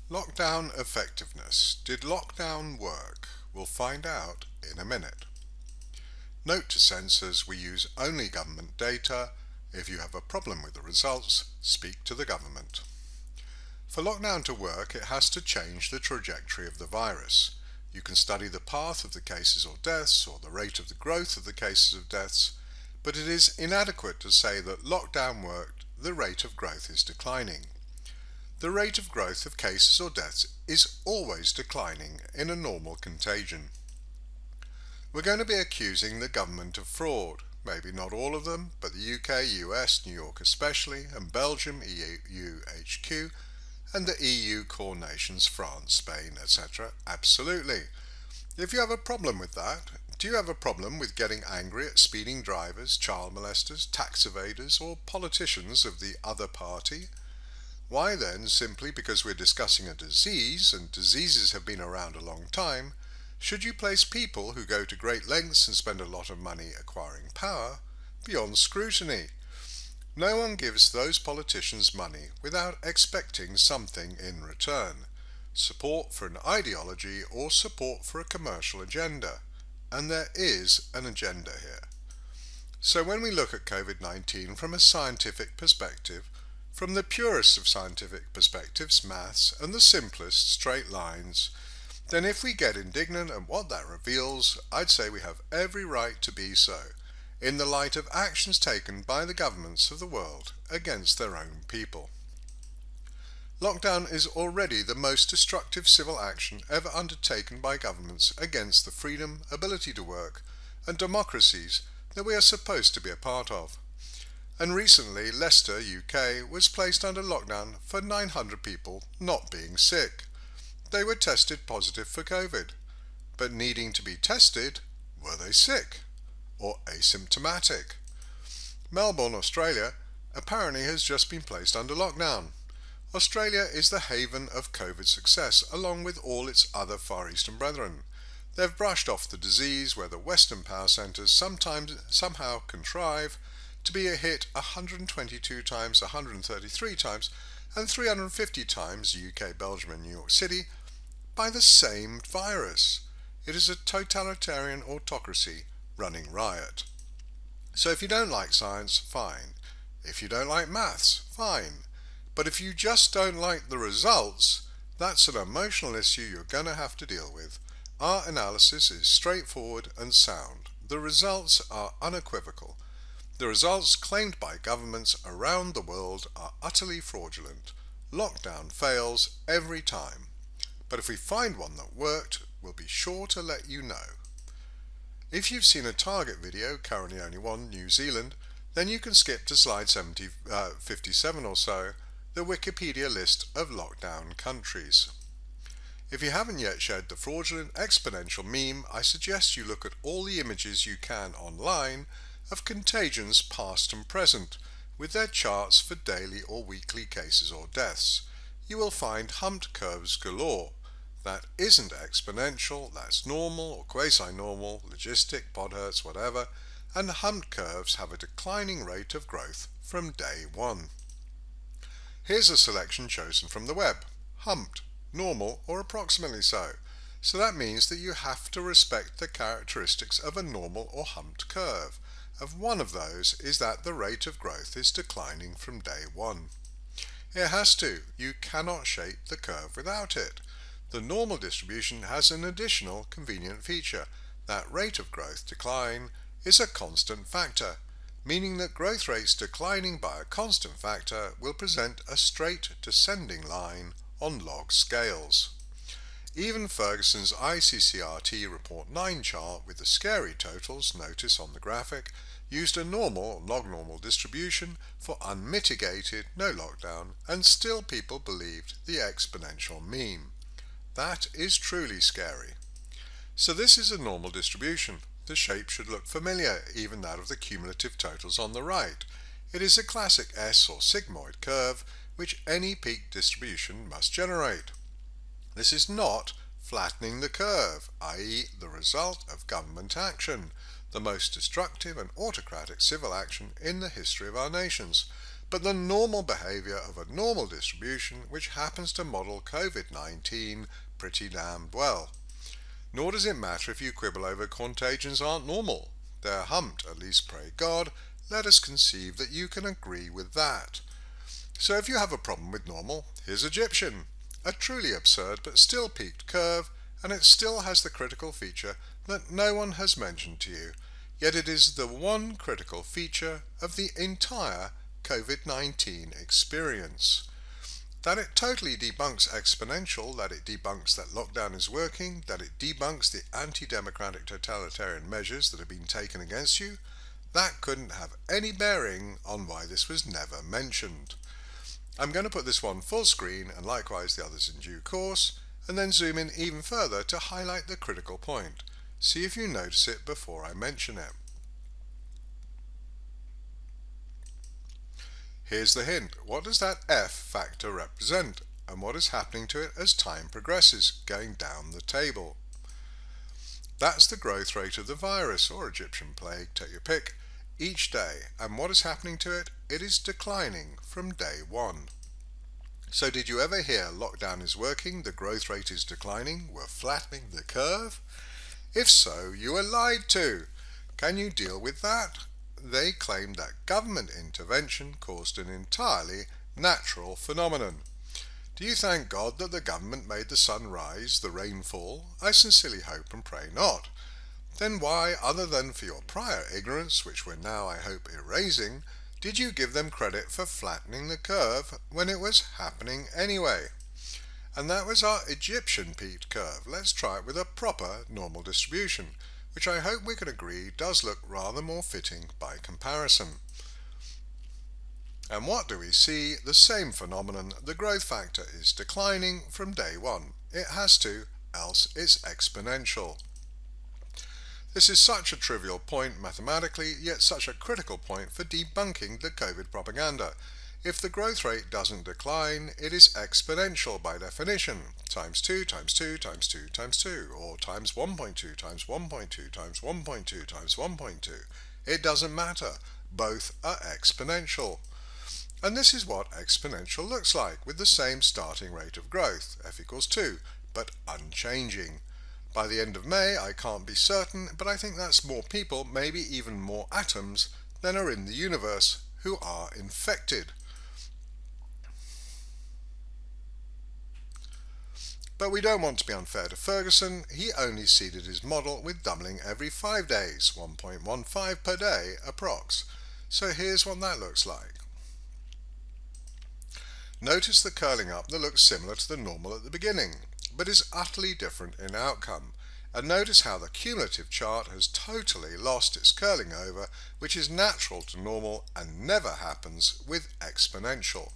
Lockdown effectiveness. Did lockdown work? We'll find out in a minute. Note to censors, we use only government data. If you have a problem with the results, speak to the government. For lockdown to work, it has to change the trajectory of the virus. You can study the path of the cases or deaths, or the rate of the growth of the cases of deaths, but it is inadequate to say that lockdown worked, the rate of growth is declining. The rate of growth of cases or deaths is always declining in a normal contagion. We're going to be accusing the government of fraud. Maybe not all of them, but the UK, US, New York especially, and Belgium, EU HQ, and the EU core nations, France, Spain, etc. Absolutely. If you have a problem with that, do you have a problem with getting angry at speeding drivers, child molesters, tax evaders, or politicians of the other party? Why then, simply because we're discussing a disease, and diseases have been around a long time, should you place people who go to great lengths and spend a lot of money acquiring power beyond scrutiny? No one gives those politicians money without expecting something in return. Support for an ideology or support for a commercial agenda. And there is an agenda here. So when we look at COVID-19 from a scientific perspective, from the purest of scientific perspectives, maths, and the simplest, straight lines, then if we get indignant at what that reveals, I'd say we have every right to be so, in the light of actions taken by the governments of the world against their own people. Lockdown is already the most destructive civil action ever undertaken by governments against the freedom, ability to work, and democracies that we are supposed to be a part of. And recently, Leicester, UK, was placed under lockdown for 900 people not being sick. They were tested positive for COVID, but needing to be tested, were they sick or asymptomatic? Melbourne, Australia, apparently has just been placed under lockdown. Australia is the haven of COVID success, along with all its other Far Eastern brethren. They've brushed off the disease where the Western power centres somehow contrive to be a hit 122 times, 133 times, and 350 times UK, Belgium and New York City by the same virus. It is a totalitarian autocracy running riot. So if you don't like science, fine. If you don't like maths, fine. But if you just don't like the results, that's an emotional issue you're going to have to deal with. Our analysis is straightforward and sound. The results are unequivocal. The results claimed by governments around the world are utterly fraudulent. Lockdown fails every time. But if we find one that worked, we'll be sure to let you know. If you've seen a target video, currently only one, New Zealand, then you can skip to slide 57 or so, the Wikipedia list of lockdown countries. If you haven't yet shared the fraudulent exponential meme, I suggest you look at all the images you can online of contagions past and present, with their charts for daily or weekly cases or deaths. You will find humped curves galore. That isn't exponential, that's normal or quasi-normal, logistic, podhertz, whatever, and humped curves have a declining rate of growth from day one. Here's a selection chosen from the web. Humped, normal, or approximately so. So that means that you have to respect the characteristics of a normal or humped curve. Of one of those is that the rate of growth is declining from day one. It has to. You cannot shape the curve without it. The normal distribution has an additional convenient feature. That rate of growth decline is a constant factor, meaning that growth rates declining by a constant factor will present a straight descending line on log scales. Even Ferguson's ICCRT Report 9 chart with the scary totals, notice on the graphic, used a normal, log-normal distribution for unmitigated, no lockdown, and still people believed the exponential mean. That is truly scary. So this is a normal distribution. The shape should look familiar, even that of the cumulative totals on the right. It is a classic S or sigmoid curve, which any peak distribution must generate. This is not flattening the curve, i.e. the result of government action, the most destructive and autocratic civil action in the history of our nations, but the normal behaviour of a normal distribution which happens to model COVID-19 pretty damned well. Nor does it matter if you quibble over contagions aren't normal. They're humped, at least pray God. Let us conceive that you can agree with that. So if you have a problem with normal, here's Egyptian. A truly absurd but still peaked curve, and it still has the critical feature that no one has mentioned to you, yet it is the one critical feature of the entire COVID-19 experience. That it totally debunks exponential, that it debunks that lockdown is working, that it debunks the anti-democratic totalitarian measures that have been taken against you, that couldn't have any bearing on why this was never mentioned. I'm going to put this one full screen and likewise the others in due course, and then zoom in even further to highlight the critical point. See if you notice it before I mention it. Here's the hint. What does that F factor represent, and what is happening to it as time progresses, going down the table? That's the growth rate of the virus, or Egyptian plague, take your pick, each day, and what is happening to it? It is declining from day one. So did you ever hear lockdown is working, the growth rate is declining, we're flattening the curve? If so, you were lied to. Can you deal with that? They claimed that government intervention caused an entirely natural phenomenon. Do you thank God that the government made the sun rise, the rain fall? I sincerely hope and pray not. Then why, other than for your prior ignorance, which we're now, I hope, erasing, did you give them credit for flattening the curve when it was happening anyway? And that was our Egyptian peaked curve. Let's try it with a proper normal distribution, which I hope we can agree does look rather more fitting by comparison. And what do we see? The same phenomenon. The growth factor is declining from day one. It has to, else it's exponential. This is such a trivial point mathematically, yet such a critical point for debunking the COVID propaganda. If the growth rate doesn't decline, it is exponential by definition. Times 2 times 2 times 2 times 2, or times 1.2 times 1.2 times 1.2 times 1.2. It doesn't matter. Both are exponential. And this is what exponential looks like, with the same starting rate of growth, f equals 2, but unchanging. By the end of May, I can't be certain, but I think that's more people, maybe even more atoms, than are in the universe who are infected. But we don't want to be unfair to Ferguson. He only seeded his model with doubling every 5 days, 1.15 per day approx. So here's what that looks like. Notice the curling up that looks similar to the normal at the beginning, but is utterly different in outcome. And notice how the cumulative chart has totally lost its curling over, which is natural to normal and never happens with exponential.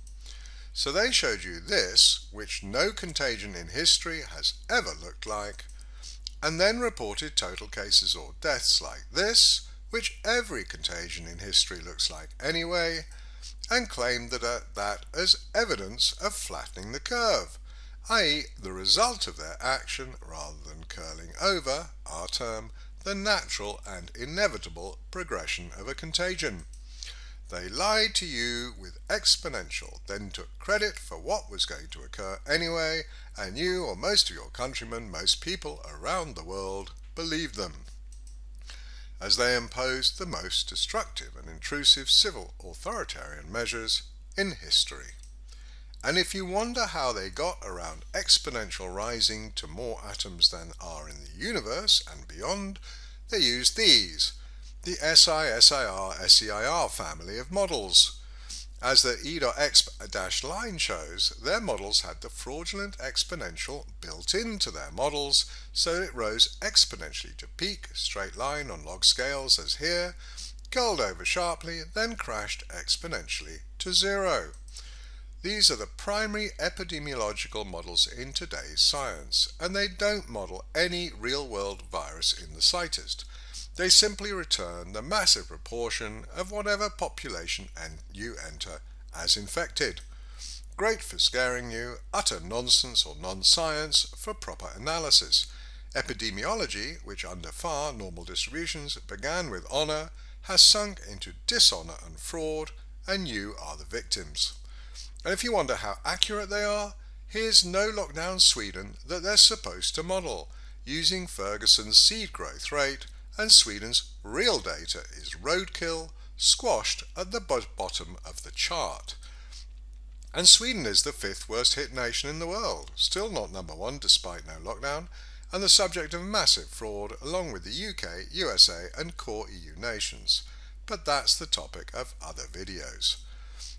So they showed you this, which no contagion in history has ever looked like, and then reported total cases or deaths like this, which every contagion in history looks like anyway, and claimed that as evidence of flattening the curve, i.e. the result of their action rather than curling over, our term, the natural and inevitable progression of a contagion. They lied to you with exponential, then took credit for what was going to occur anyway, and you, or most of your countrymen, most people around the world, believed them, as they imposed the most destructive and intrusive civil authoritarian measures in history. And if you wonder how they got around exponential rising to more atoms than are in the universe and beyond, they used these, the SI-SIR-SEIR family of models. As the E.X line shows, their models had the fraudulent exponential built into their models, so it rose exponentially to peak, straight line on log scales as here, curled over sharply, then crashed exponentially to zero. These are the primary epidemiological models in today's science, and they don't model any real-world virus in the slightest. They simply return the massive proportion of whatever population you enter as infected. Great for scaring you, utter nonsense or non-science for proper analysis. Epidemiology, which under far normal distributions began with honour, has sunk into dishonour and fraud, and you are the victims. And if you wonder how accurate they are, here's No Lockdown Sweden that they're supposed to model, using Ferguson's seed growth rate, and Sweden's real data is roadkill, squashed at the bottom of the chart. And Sweden is the 5th worst hit nation in the world, still not number 1 despite no lockdown, and the subject of massive fraud along with the UK, USA and core EU nations. But that's the topic of other videos.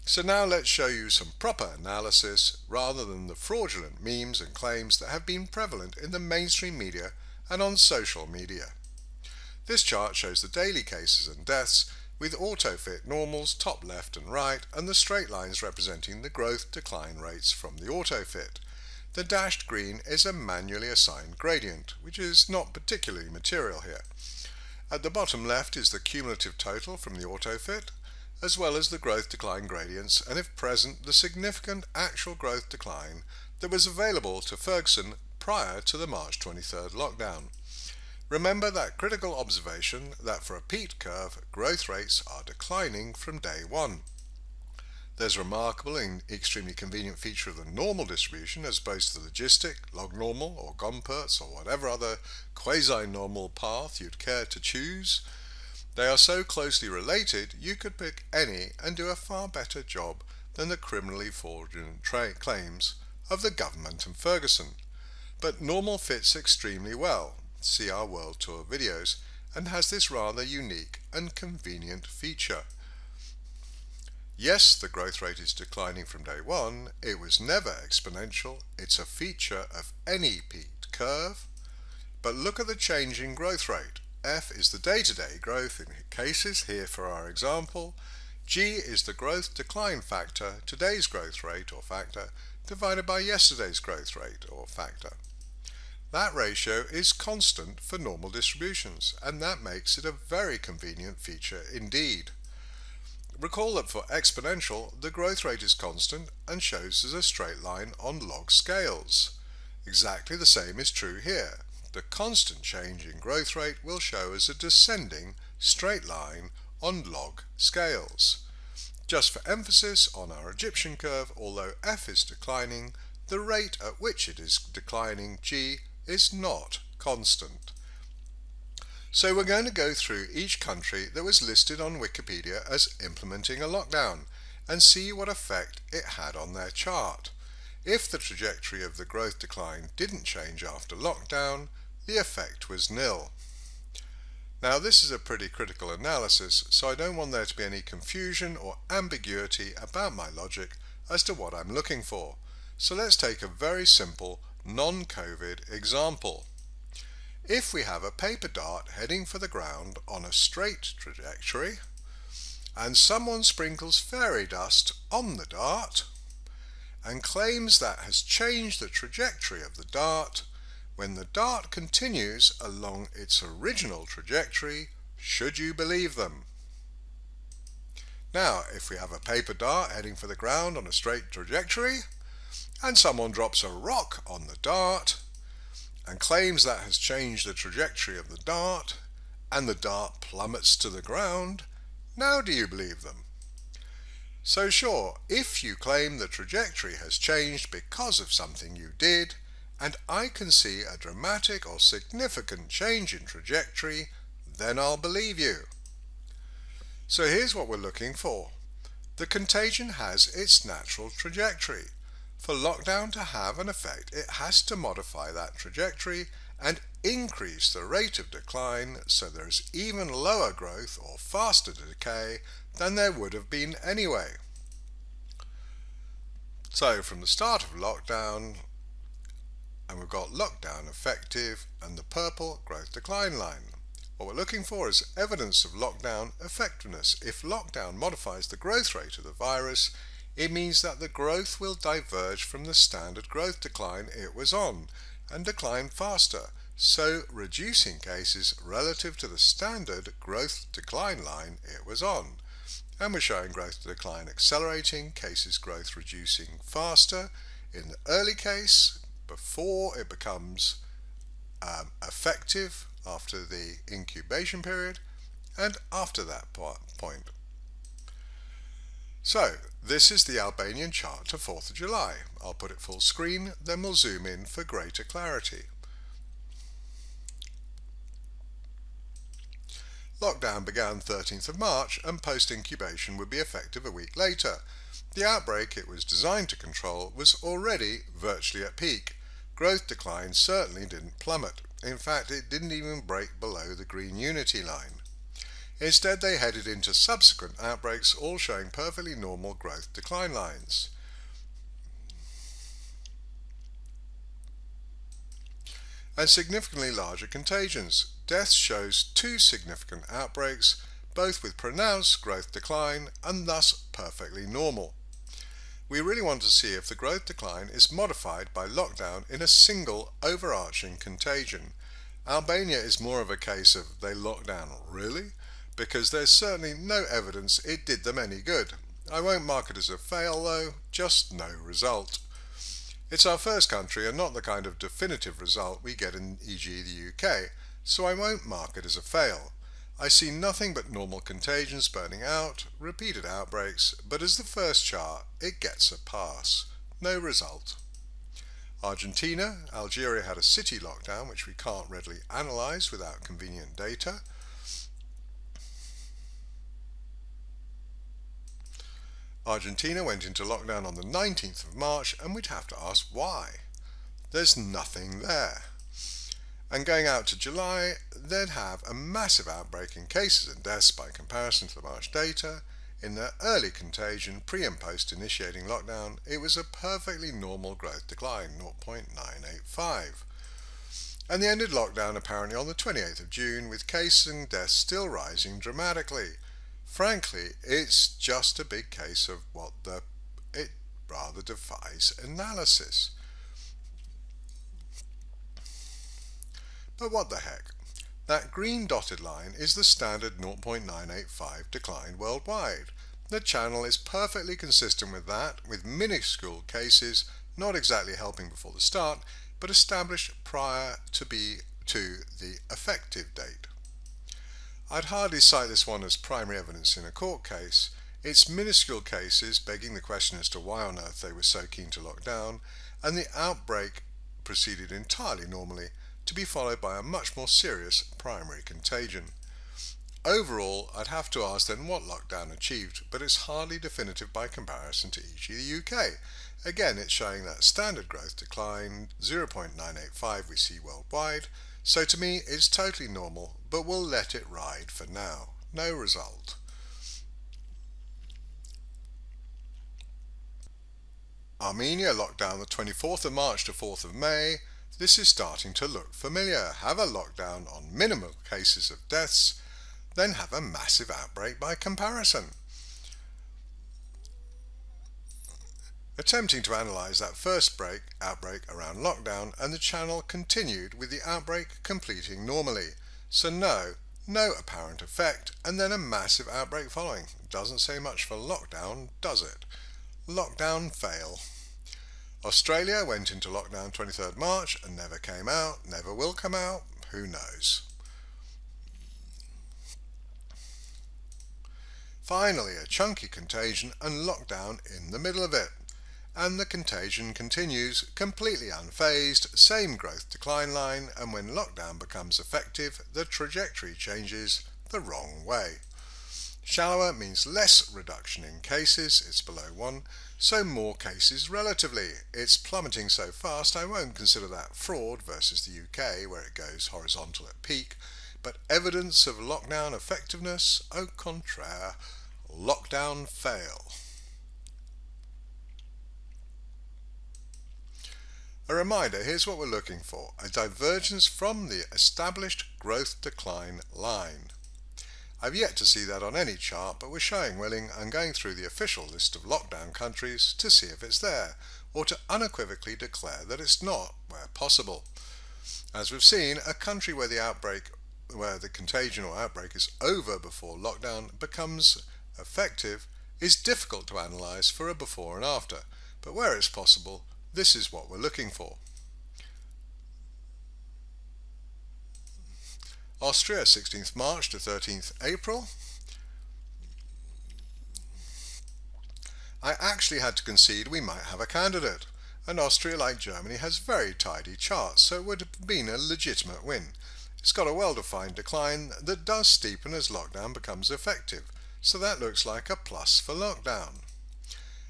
So now let's show you some proper analysis rather than the fraudulent memes and claims that have been prevalent in the mainstream media and on social media. This chart shows the daily cases and deaths with auto-fit normals top left and right and the straight lines representing the growth decline rates from the auto-fit. The dashed green is a manually assigned gradient, which is not particularly material here. At the bottom left is the cumulative total from the auto-fit, as well as the growth decline gradients and, if present, the significant actual growth decline that was available to Ferguson prior to the March 23rd lockdown. Remember that critical observation that for a peaked curve, growth rates are declining from day one. There's a remarkable and extremely convenient feature of the normal distribution as opposed to the logistic, log normal or Gompertz or whatever other quasi-normal path you'd care to choose. They are so closely related you could pick any and do a far better job than the criminally fraudulent claims of the government and Ferguson. But normal fits extremely well, see our World Tour videos, and has this rather unique and convenient feature. Yes, the growth rate is declining from day one. It was never exponential. It's a feature of any peaked curve. But look at the changing growth rate. F is the day-to-day growth in cases, here for our example. G is the growth decline factor, today's growth rate or factor, divided by yesterday's growth rate or factor. That ratio is constant for normal distributions, and that makes it a very convenient feature indeed. Recall that for exponential, the growth rate is constant and shows as a straight line on log scales. Exactly the same is true here. The constant change in growth rate will show as a descending straight line on log scales. Just for emphasis, on our Egyptian curve, although F is declining, the rate at which it is declining, G, is not constant. So we're going to go through each country that was listed on Wikipedia as implementing a lockdown and see what effect it had on their chart. If the trajectory of the growth decline didn't change after lockdown, the effect was nil. Now this is a pretty critical analysis, so I don't want there to be any confusion or ambiguity about my logic as to what I'm looking for. So let's take a very simple non-COVID example. If we have a paper dart heading for the ground on a straight trajectory and someone sprinkles fairy dust on the dart and claims that has changed the trajectory of the dart, when the dart continues along its original trajectory, should you believe them? Now, if we have a paper dart heading for the ground on a straight trajectory and someone drops a rock on the dart and claims that has changed the trajectory of the dart and the dart plummets to the ground, now do you believe them? So sure, if you claim the trajectory has changed because of something you did, and I can see a dramatic or significant change in trajectory, then I'll believe you. So here's what we're looking for. The contagion has its natural trajectory. For lockdown to have an effect, it has to modify that trajectory and increase the rate of decline so there's even lower growth or faster decay than there would have been anyway. So from the start of lockdown, and we've got lockdown effective and the purple growth decline line. What we're looking for is evidence of lockdown effectiveness. If lockdown modifies the growth rate of the virus, it means that the growth will diverge from the standard growth decline it was on and decline faster, so reducing cases relative to the standard growth decline line it was on. And we're showing growth decline accelerating, cases growth reducing faster in the early case before it becomes effective after the incubation period and after that point. So, this is the Albanian chart to 4th of July. I'll put it full screen, then we'll zoom in for greater clarity. Lockdown began 13th of March and post-incubation would be effective a week later. The outbreak it was designed to control was already virtually at peak. Growth decline certainly didn't plummet. In fact, it didn't even break below the green unity line. Instead, they headed into subsequent outbreaks, all showing perfectly normal growth decline lines. And significantly larger contagions. Deaths shows 2 significant outbreaks, both with pronounced growth decline and thus perfectly normal. We really want to see if the growth decline is modified by lockdown in a single overarching contagion. Albania is more of a case of they locked down really, because there's certainly no evidence it did them any good. I won't mark it as a fail though, just no result. It's our first country and not the kind of definitive result we get in e.g. the UK, so I won't mark it as a fail. I see nothing but normal contagions burning out, repeated outbreaks, but as the first chart, it gets a pass. No result. Argentina, Algeria had a city lockdown which we can't readily analyse without convenient data. Argentina went into lockdown on the 19th of March and we'd have to ask why. There's nothing there. And going out to July, they'd have a massive outbreak in cases and deaths by comparison to the March data. In the early contagion, pre and post initiating lockdown, it was a perfectly normal growth decline, 0.985. And they ended lockdown apparently on the 28th of June, with cases and deaths still rising dramatically. Frankly, it's just a big case of it rather defies analysis. But what the heck? That green dotted line is the standard 0.985 decline worldwide. The channel is perfectly consistent with that, with minuscule cases not exactly helping before the start, but established prior to the effective date. I'd hardly cite this one as primary evidence in a court case. It's minuscule cases begging the question as to why on earth they were so keen to lock down, and the outbreak proceeded entirely normally, to be followed by a much more serious primary contagion. Overall, I'd have to ask then what lockdown achieved, but it's hardly definitive by comparison to e.g. the UK. Again, it's showing that standard growth decline, 0.985 we see worldwide, so to me it's totally normal, but we'll let it ride for now. No result. Armenia locked down the 24th of March to 4th of May. This is starting to look familiar. Have a lockdown on minimal cases of deaths, then have a massive outbreak by comparison. Attempting to analyse that first outbreak around lockdown, and the channel continued with the outbreak completing normally. So no apparent effect, and then a massive outbreak following. Doesn't say much for lockdown, does it? Lockdown fail. Australia went into lockdown 23rd March and never came out, never will come out, who knows. Finally, a chunky contagion and lockdown in the middle of it. And the contagion continues, completely unfazed, same growth decline line, and when lockdown becomes effective, the trajectory changes the wrong way. Shallower means less reduction in cases, it's below 1, so more cases relatively. It's plummeting so fast I won't consider that fraud versus the UK, where it goes horizontal at peak, but evidence of lockdown effectiveness, au contraire, lockdown fail. A reminder, here's what we're looking for, a divergence from the established growth decline line. I've yet to see that on any chart, but we're showing willing and going through the official list of lockdown countries to see if it's there, or to unequivocally declare that it's not, where possible. As we've seen, a country where the contagion or outbreak is over before lockdown becomes effective is difficult to analyse for a before and after, but where it's possible, this is what we're looking for. Austria, 16th March to 13th April. I actually had to concede we might have a candidate, and Austria, like Germany, has very tidy charts, so it would have been a legitimate win. It's got a well-defined decline that does steepen as lockdown becomes effective, so that looks like a plus for lockdown.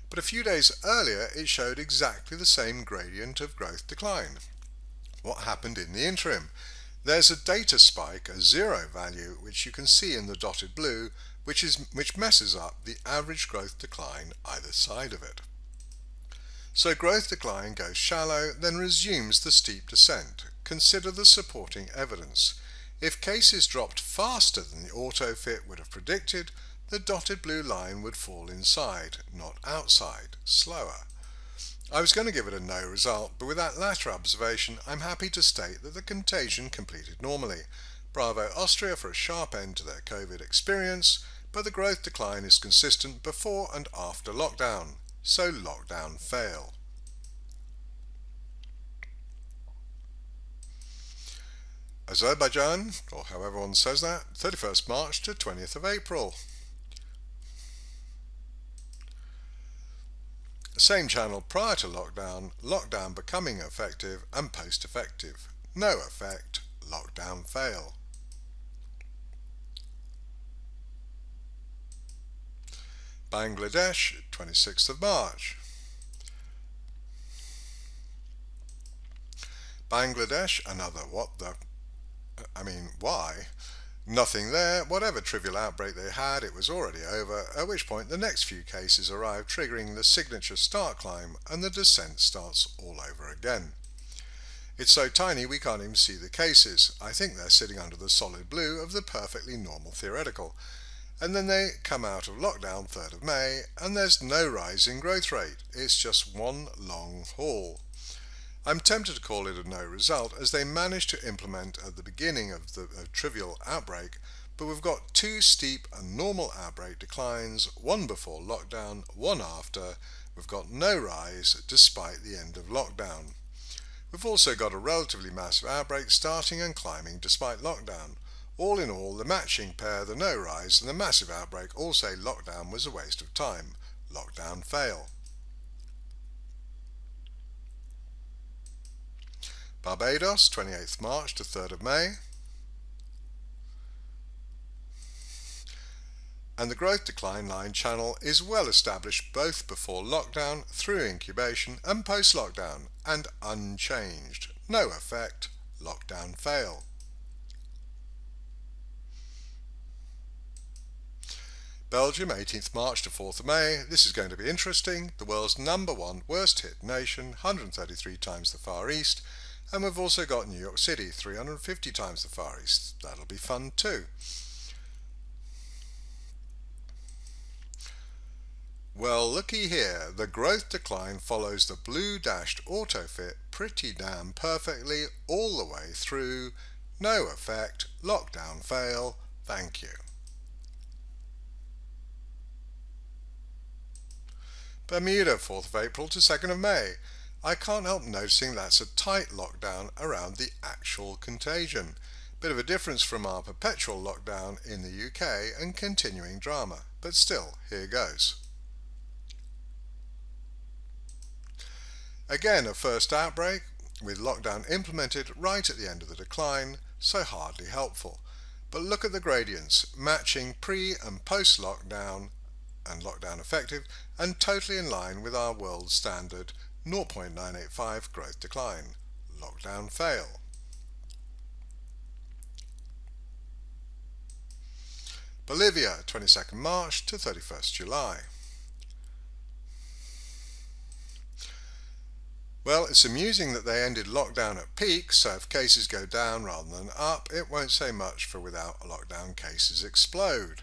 But a few days earlier it showed exactly the same gradient of growth decline. What happened in the interim? There's a data spike, a zero value, which you can see in the dotted blue, which messes up the average growth decline either side of it. So growth decline goes shallow, then resumes the steep descent. Consider the supporting evidence. If cases dropped faster than the autofit would have predicted, the dotted blue line would fall inside, not outside, slower. I was going to give it a no result, but with that latter observation, I'm happy to state that the contagion completed normally. Bravo Austria for a sharp end to their COVID experience, but the growth decline is consistent before and after lockdown. So lockdown fail. Azerbaijan, or however one says that, 31st March to 20th of April. Same channel prior to lockdown, lockdown becoming effective and post-effective. No effect, lockdown fail. Bangladesh, 26th of March. Bangladesh, another why? Nothing there. Whatever trivial outbreak they had, it was already over, at which point the next few cases arrive, triggering the signature start climb, and the descent starts all over again. It's so tiny we can't even see the cases. I think they're sitting under the solid blue of the perfectly normal theoretical. And then they come out of lockdown 3rd of May, and there's no rise in growth rate. It's just one long haul. I'm tempted to call it a no result, as they managed to implement at the beginning of the trivial outbreak, but we've got two steep and normal outbreak declines, one before lockdown, one after. We've got no rise despite the end of lockdown. We've also got a relatively massive outbreak starting and climbing despite lockdown. All in all, the matching pair, the no rise and the massive outbreak, all say lockdown was a waste of time. Lockdown fail. Barbados, 28th March to 3rd of May. And the growth decline line channel is well established both before lockdown, through incubation and post-lockdown, and unchanged. No effect, lockdown fail. Belgium, 18th March to 4th of May. This is going to be interesting. The world's #1 worst hit nation, 133 times the Far East. And we've also got New York City, 350 times the Far East. That'll be fun too. Well, looky here. The growth decline follows the blue dashed autofit pretty damn perfectly all the way through. No effect, lockdown fail. Thank you. Bermuda, 4th of April to 2nd of May. I can't help noticing that's a tight lockdown around the actual contagion. Bit of a difference from our perpetual lockdown in the UK and continuing drama, but still, here goes. Again, a first outbreak, with lockdown implemented right at the end of the decline, so hardly helpful. But look at the gradients, matching pre- and post-lockdown and lockdown effective, and totally in line with our world standard 0.985 growth decline. Lockdown fail. Bolivia, 22nd March to 31st July. Well, it's amusing that they ended lockdown at peak, so if cases go down rather than up, it won't say much for without lockdown cases explode.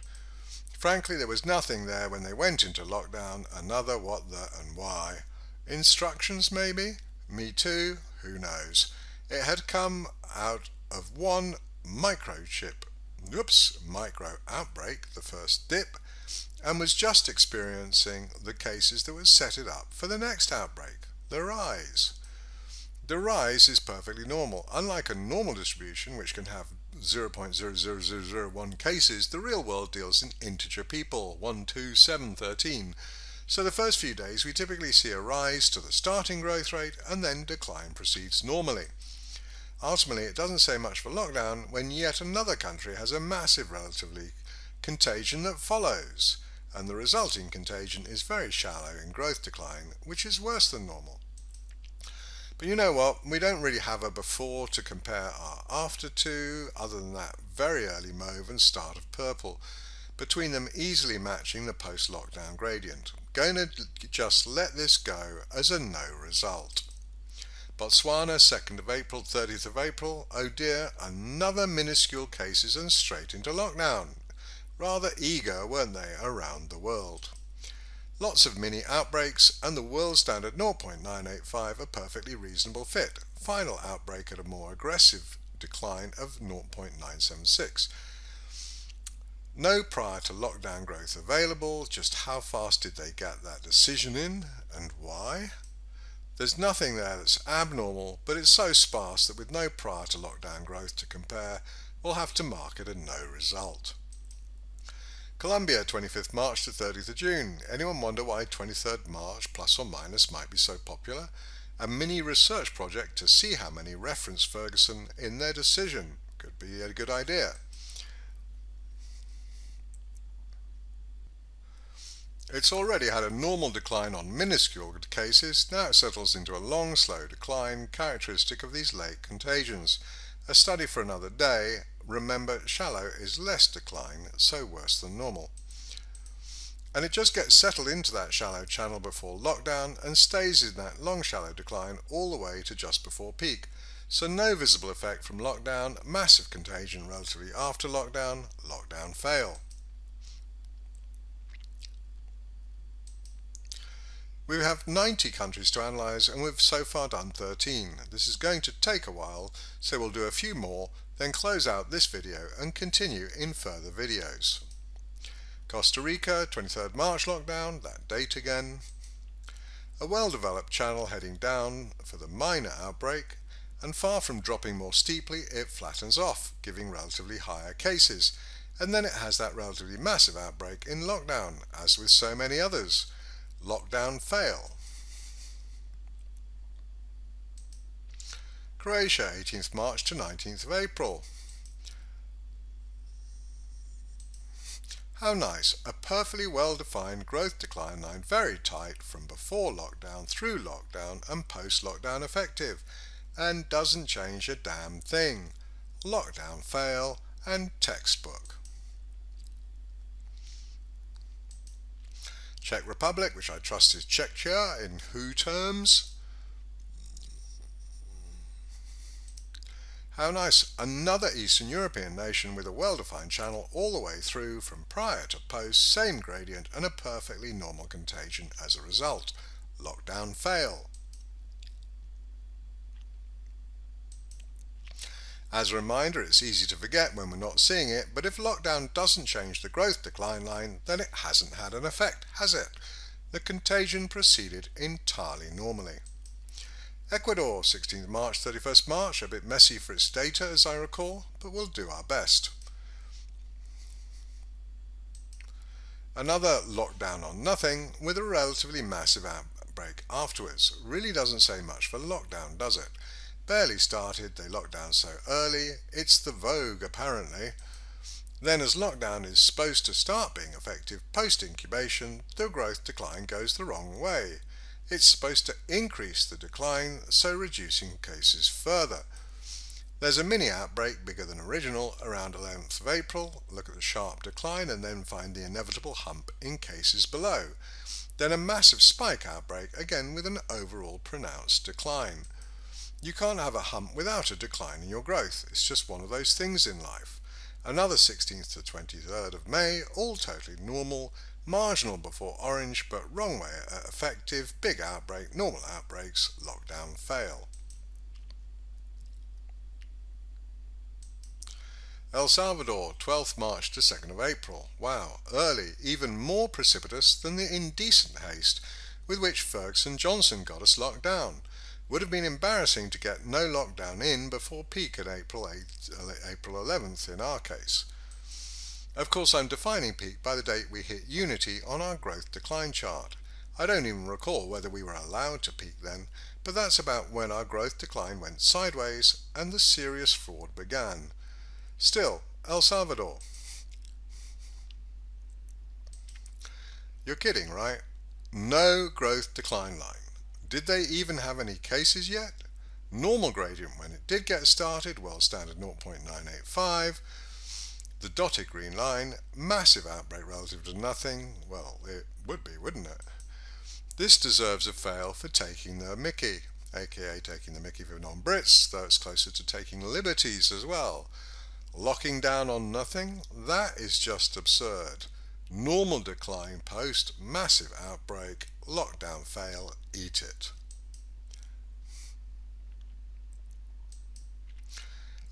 Frankly, there was nothing there when they went into lockdown, another what, the, and why. Instructions maybe? Me too? Who knows? It had come out of one micro outbreak, the first dip, and was just experiencing the cases that would set it up for the next outbreak, the rise. The rise is perfectly normal. Unlike a normal distribution, which can have 0.00001 cases, the real world deals in integer people, 1, 2, 7, 13. So the first few days we typically see a rise to the starting growth rate and then decline proceeds normally. Ultimately, it doesn't say much for lockdown when yet another country has a massive relatively contagion that follows, and the resulting contagion is very shallow in growth decline, which is worse than normal. But you know what, we don't really have a before to compare our after to, other than that very early mauve and start of purple, between them easily matching the post-lockdown gradient. Going to just let this go as a no result. Botswana, 2nd of April, 30th of April, oh dear, another minuscule cases and straight into lockdown. Rather eager, weren't they, around the world? Lots of mini outbreaks, and the world standard 0.985 a perfectly reasonable fit. Final outbreak at a more aggressive decline of 0.976. No prior to lockdown growth available. Just how fast did they get that decision in, and why? There's nothing there that's abnormal, but it's so sparse that with no prior to lockdown growth to compare, we'll have to mark it a no result. Colombia, 25th March to 30th of June. Anyone wonder why 23rd March plus or minus might be so popular? A mini research project to see how many reference Ferguson in their decision. Could be a good idea. It's already had a normal decline on minuscule cases. Now it settles into a long, slow decline, characteristic of these late contagions. A study for another day. Remember, shallow is less decline, so worse than normal. And it just gets settled into that shallow channel before lockdown and stays in that long shallow decline all the way to just before peak. So no visible effect from lockdown, massive contagion relatively after lockdown, lockdown fail. We have 90 countries to analyse and we've so far done 13. This is going to take a while, so we'll do a few more, then close out this video and continue in further videos. Costa Rica, 23rd March lockdown, that date again. A well-developed channel heading down for the minor outbreak, and far from dropping more steeply, it flattens off, giving relatively higher cases, and then it has that relatively massive outbreak in lockdown, as with so many others. Lockdown fail. Croatia, 18th March to 19th of April. How nice, a perfectly well-defined growth decline line, very tight from before lockdown, through lockdown and post-lockdown effective, and doesn't change a damn thing. Lockdown fail and textbook. Czech Republic, which I trust is Czechia in WHO terms. How nice, another Eastern European nation with a well-defined channel all the way through from prior to post, same gradient and a perfectly normal contagion as a result. Lockdown fail. As a reminder, it's easy to forget when we're not seeing it, but if lockdown doesn't change the growth decline line, then it hasn't had an effect, has it? The contagion proceeded entirely normally. Ecuador, 16th March, 31st March, a bit messy for its data as I recall, but we'll do our best. Another lockdown on nothing with a relatively massive outbreak afterwards. Really doesn't say much for lockdown, does it? Barely started, they locked down so early, it's the vogue apparently. Then as lockdown is supposed to start being effective post-incubation, the growth decline goes the wrong way. It's supposed to increase the decline, so reducing cases further. There's a mini outbreak bigger than original around 11th of April, look at the sharp decline and then find the inevitable hump in cases below. Then a massive spike outbreak, again with an overall pronounced decline. You can't have a hump without a decline in your growth, it's just one of those things in life. Another 16th to 23rd of May, all totally normal, marginal before orange but wrong way at effective, big outbreak, normal outbreaks, lockdown fail. El Salvador, 12th March to 2nd of April. Wow, early, even more precipitous than the indecent haste with which Ferguson-Johnson got us locked down. Would have been embarrassing to get no lockdown in before peak at April 11th in our case. Of course I'm defining peak by the date we hit unity on our growth decline chart. I don't even recall whether we were allowed to peak then, but that's about when our growth decline went sideways and the serious fraud began. Still, El Salvador. You're kidding, right? No growth decline line. Did they even have any cases yet? Normal gradient when it did get started, world standard 0.985. The dotted green line, massive outbreak relative to nothing. Well, it would be, wouldn't it? This deserves a fail for taking the mickey, aka taking the mickey for non-Brits, though it's closer to taking liberties as well. Locking down on nothing? That is just absurd. Normal decline post, massive outbreak, lockdown fail, eat it.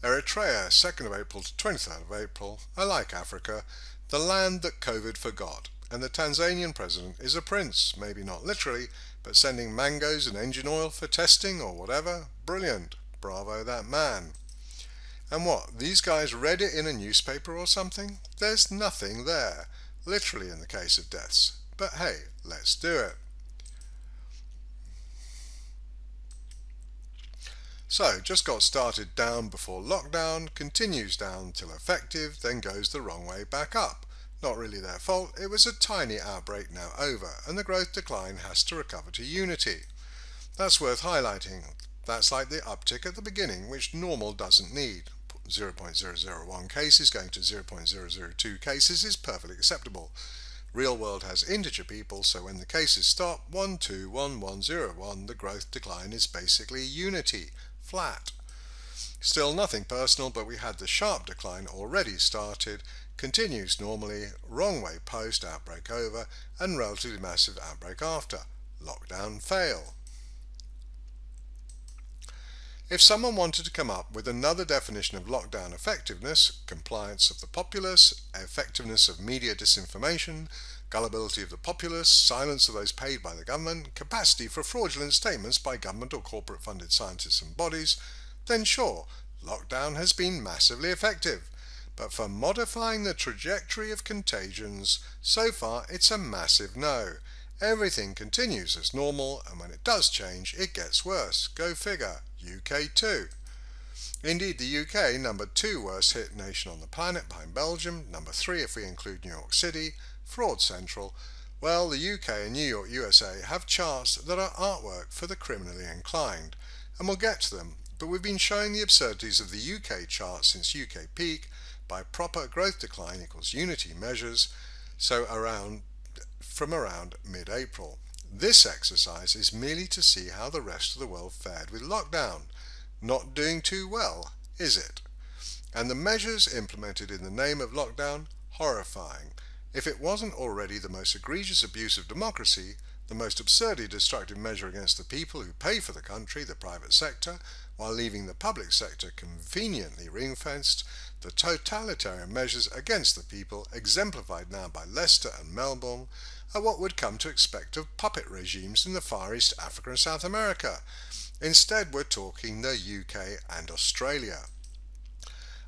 Eritrea, 2nd of April to 23rd of April. I like Africa, the land that COVID forgot, and the Tanzanian president is a prince, maybe not literally, but sending mangoes and engine oil for testing or whatever. Brilliant. Bravo that man. And what, these guys read it in a newspaper or something? There's nothing there, literally in the case of deaths. But hey, let's do it. So, just got started down before lockdown, continues down till effective, then goes the wrong way back up. Not really their fault, it was a tiny outbreak now over, and the growth decline has to recover to unity. That's worth highlighting. That's like the uptick at the beginning, which normal doesn't need. 0.001 cases going to 0.002 cases is perfectly acceptable. Real world has integer people, so when the cases stop 1, 2, 1, 1, 0, 1, the growth decline is basically unity, flat. Still nothing personal, but we had the sharp decline already started, continues normally, wrong way post, outbreak over, and relatively massive outbreak after. Lockdown fail. If someone wanted to come up with another definition of lockdown effectiveness, compliance of the populace, effectiveness of media disinformation, gullibility of the populace, silence of those paid by the government, capacity for fraudulent statements by government or corporate funded scientists and bodies, then sure, lockdown has been massively effective. But for modifying the trajectory of contagions, so far it's a massive no. Everything continues as normal, and when it does change, it gets worse. Go figure. UK too. Indeed, the UK, number 2 worst hit nation on the planet behind Belgium, number 3 if we include New York City, fraud central. Well, the UK and New York, USA have charts that are artwork for the criminally inclined, and we'll get to them, but we've been showing the absurdities of the UK chart since UK peak by proper growth decline equals unity measures, so from around mid-April. This exercise is merely to see how the rest of the world fared with lockdown. Not doing too well, is it? And the measures implemented in the name of lockdown, horrifying. If it wasn't already the most egregious abuse of democracy, the most absurdly destructive measure against the people who pay for the country, the private sector, while leaving the public sector conveniently ring-fenced, the totalitarian measures against the people, exemplified now by Leicester and Melbourne, are what we'd come to expect of puppet regimes in the Far East, Africa and South America. Instead, we're talking the UK and Australia.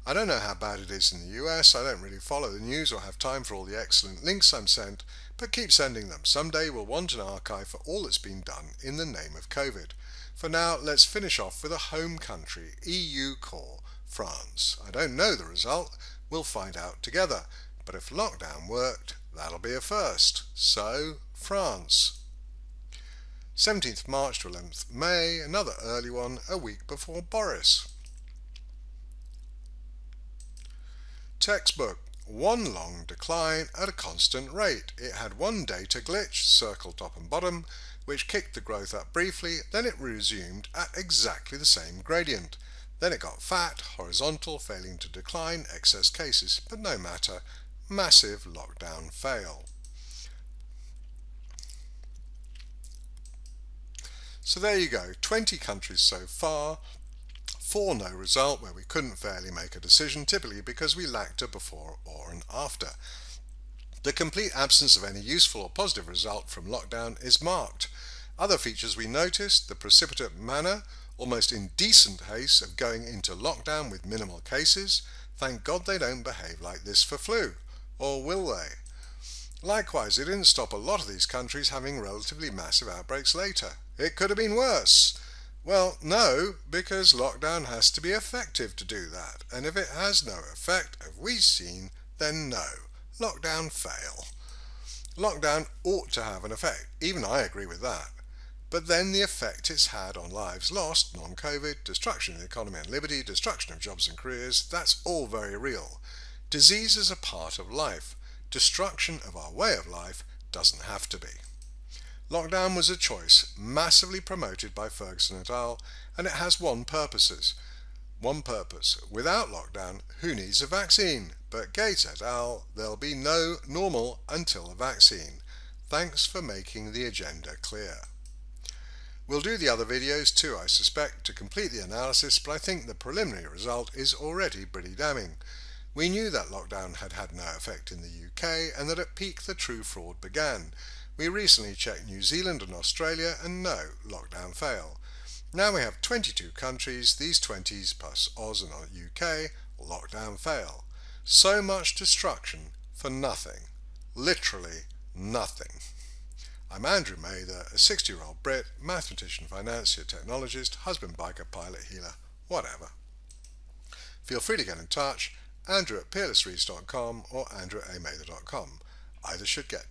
I don't know how bad it is in the US, I don't really follow the news or have time for all the excellent links I'm sent, but keep sending them. Someday we'll want an archive for all that's been done in the name of COVID. For now, let's finish off with a home country, EU core, France. I don't know the result, we'll find out together, but if lockdown worked, that'll be a first. So, France. 17th March to 11th May, another early one, a week before Boris. Textbook. One long decline at a constant rate. It had one data glitch, circle top and bottom, which kicked the growth up briefly, then it resumed at exactly the same gradient. Then it got fat, horizontal, failing to decline, excess cases, but no matter. Massive lockdown fail. So there you go, 20 countries so far, 4 no result where we couldn't fairly make a decision, typically because we lacked a before or an after. The complete absence of any useful or positive result from lockdown is marked. Other features we noticed, the precipitate manner, almost indecent haste of going into lockdown with minimal cases. Thank God they don't behave like this for flu. Or will they? Likewise, it didn't stop a lot of these countries having relatively massive outbreaks later. It could have been worse. Well, no, because lockdown has to be effective to do that, and if it has no effect, as we've seen, then no. Lockdown fail. Lockdown ought to have an effect, even I agree with that. But then the effect it's had on lives lost, non-COVID, destruction of the economy and liberty, destruction of jobs and careers, that's all very real. Disease is a part of life. Destruction of our way of life doesn't have to be. Lockdown was a choice massively promoted by Ferguson et al., and it has one purpose. Without lockdown, who needs a vaccine? But Gates et al., there'll be no normal until a vaccine. Thanks for making the agenda clear. We'll do the other videos too, I suspect, to complete the analysis, but I think the preliminary result is already pretty damning. We knew that lockdown had had no effect in the UK and that at peak the true fraud began. We recently checked New Zealand and Australia and no, lockdown fail. Now we have 22 countries, these 20s plus Oz and UK, lockdown fail. So much destruction for nothing. Literally nothing. I'm Andrew Mather, a 60-year-old Brit, mathematician, financier, technologist, husband, biker, pilot, healer, whatever. Feel free to get in touch, andrew@peerlessreads.com or andrew@amather.com. Either should get